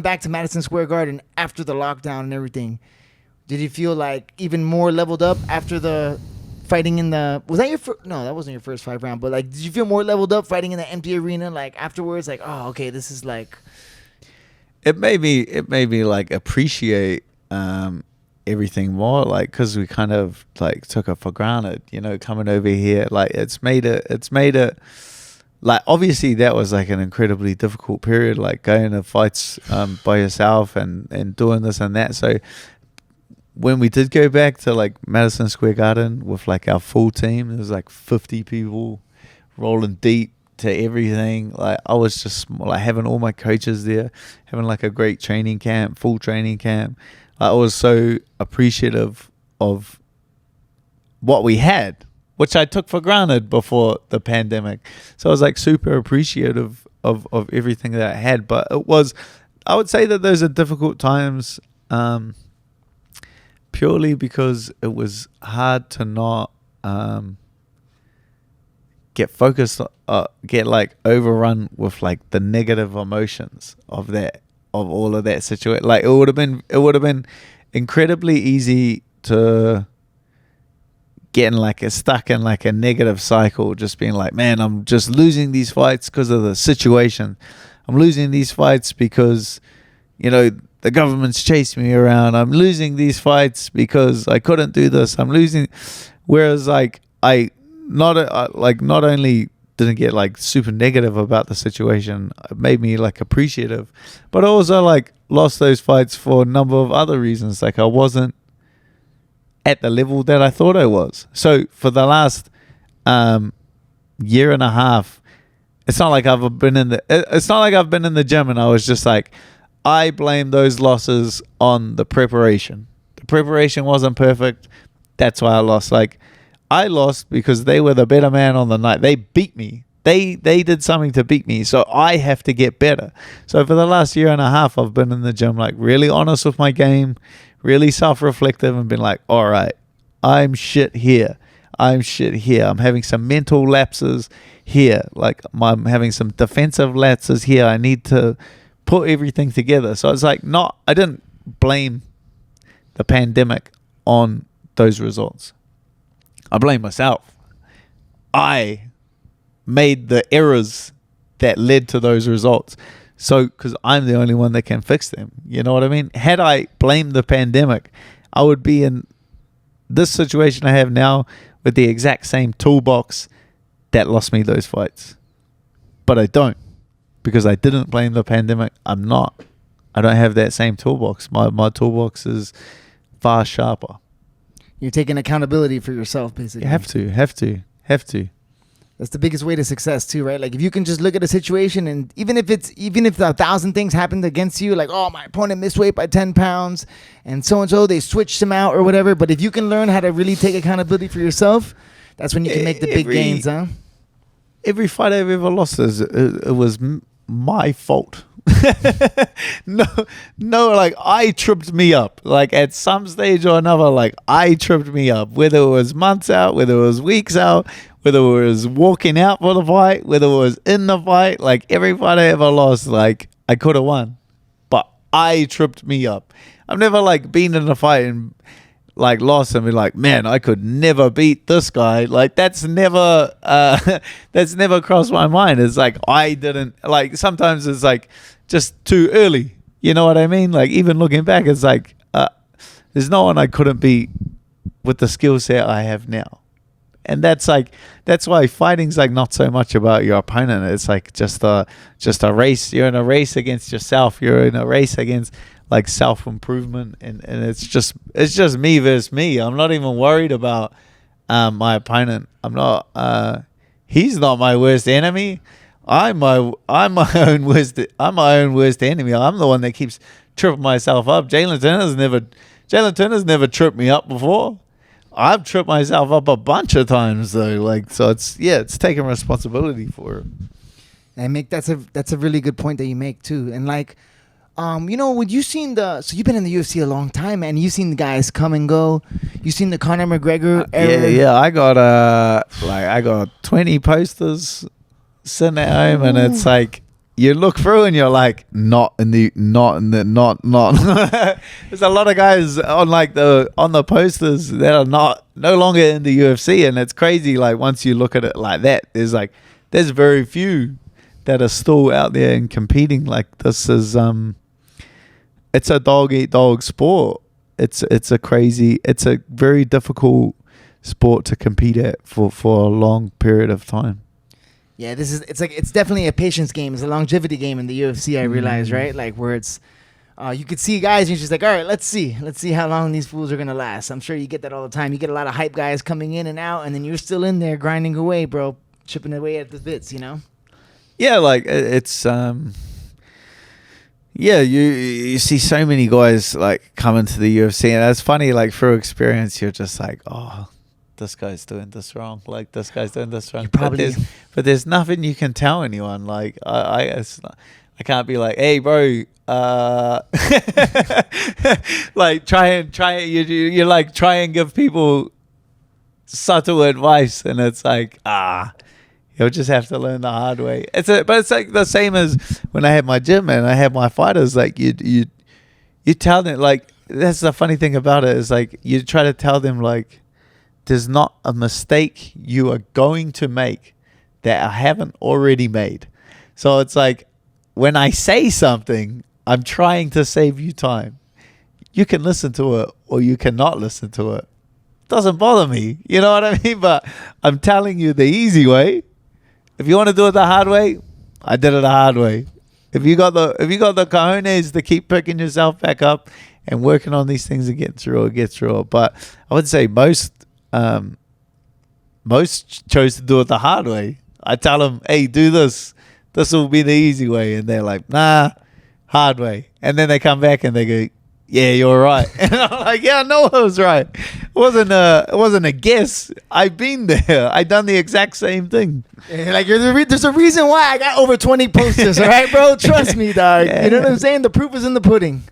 back to Madison Square Garden after the lockdown and everything, did you feel like even more leveled up after the fighting in the? Was that your first? No, that wasn't your first fight round. But like, did you feel more leveled up fighting in the empty arena? Like afterwards, like, oh, okay, this is like. It made me like appreciate everything more, like, because we kind of like took it for granted, coming over here. Like it's made it like, obviously that was like an incredibly difficult period, like going to fights by yourself and doing this and that. So when we did go back to like Madison Square Garden with like our full team, there was like 50 people rolling deep to everything. Like I was just like having all my coaches there, having like a great training camp, full training camp. I was so appreciative of what we had, which I took for granted before the pandemic. So I was like super appreciative of everything that I had. But I would say that those are difficult times, purely because it was hard to not get focused, get like overrun with like the negative emotions of all of that situation. Like it would have been incredibly easy to get stuck in like a negative cycle, just being like, man, I'm just losing these fights because of the situation. I'm losing these fights because the government's chasing me around. I'm losing these fights because I couldn't do this. I'm losing. Whereas like I not only didn't get like super negative about the situation, it made me like appreciative, but I also like lost those fights for a number of other reasons. Like I wasn't at the level that I thought I was. So for the last year and a half, it's not like I've been in the gym and I was just like, I blame those losses on the preparation. The preparation wasn't perfect. That's why I lost. Like I lost because they were the better man on the night. They beat me. They did something to beat me. So I have to get better. So for the last year and a half, I've been in the gym, like really honest with my game, really self-reflective, and been like, all right, I'm shit here. I'm having some mental lapses here. Like I'm having some defensive lapses here. I need to put everything together. So it's like, I didn't blame the pandemic on those results. I blame myself. I made the errors that led to those results. So, because I'm the only one that can fix them. You know what I mean? Had I blamed the pandemic, I would be in this situation I have now with the exact same toolbox that lost me those fights. But I don't, because I didn't blame the pandemic. I don't have that same toolbox. My toolbox is far sharper. You're taking accountability for yourself, basically. You have to. That's the biggest way to success too, right? Like if you can just look at a situation, and even if 1,000 things happened against you, like, oh, my opponent missed weight by 10 pounds and so they switched him out or whatever. But if you can learn how to really take accountability for yourself, that's when you can make the big gains, huh? Every fight I've ever lost, it was my fault. No, like I tripped me up. Like at some stage or another, like I tripped me up. Whether it was months out, whether it was weeks out, whether it was walking out for the fight, whether it was in the fight, like every fight I ever lost, like I could have won, but I tripped me up. I've never like been in a fight and like lost and be like, man, I could never beat this guy. Like that's never crossed my mind. It's like I didn't, like sometimes it's like just too early. You know what I mean? Like even looking back, it's like there's no one I couldn't beat with the skill set I have now. And that's why fighting's like not so much about your opponent. It's like just a race. You're in a race against yourself. You're in a race against like self-improvement, and it's just me versus me. I'm not even worried about my opponent. He's not my worst enemy. I'm my own worst enemy. I'm the one that keeps tripping myself up. Jalen Turner's never tripped me up before. I've tripped myself up a bunch of times though. Like, so it's taking responsibility for it. And that's a really good point that you make too. And like, when you seen so you've been in the UFC a long time, and you've seen the guys come and go. You've seen the Conor McGregor era. Yeah. I got 20 posters sitting at home, and it's like you look through and you're like, not in the. There's a lot of guys on like on the posters that are no longer in the UFC, and it's crazy. Like once you look at it like that, there's very few that are still out there and competing. Like this is it's a dog eat dog sport. It's a very difficult sport to compete at for a long period of time. Yeah, it's definitely a patience game. It's a longevity game in the UFC, I realize, right? Like where it's you could see guys and you're just like, all right, let's see how long these fools are gonna last. I'm sure you get that all the time. You get a lot of hype guys coming in and out, and then you're still in there grinding away, bro, chipping away at the bits, you know? Yeah, like it's yeah, you see so many guys like come into the UFC, and it's funny, like through experience you're just like, oh, this guy's doing this wrong, like this guy's doing this wrong. But there's nothing you can tell anyone. Like I can't be like, hey bro, like you're like try and give people subtle advice, and it's like you'll just have to learn the hard way. But it's like the same as when I had my gym and I had my fighters. Like you tell them, like that's the funny thing about it is like you try to tell them like there's not a mistake you are going to make that I haven't already made. So it's like when I say something, I'm trying to save you time. You can listen to it or you cannot listen to it. Doesn't bother me. You know what I mean? But I'm telling you the easy way. If you want to do it the hard way, I did it the hard way. If you got the cojones to keep picking yourself back up and working on these things and get through it. But I would say most chose to do it the hard way. I tell them, hey, do this. This will be the easy way. And they're like, nah, hard way. And then they come back and they go, yeah, you're right. And I'm like, yeah, I know I was right. It wasn't a guess. I've been there. I done the exact same thing. Yeah, like there's a reason why I got over 20 posters, all right, bro? Trust me, dog. Yeah. You know what I'm saying? The proof is in the pudding.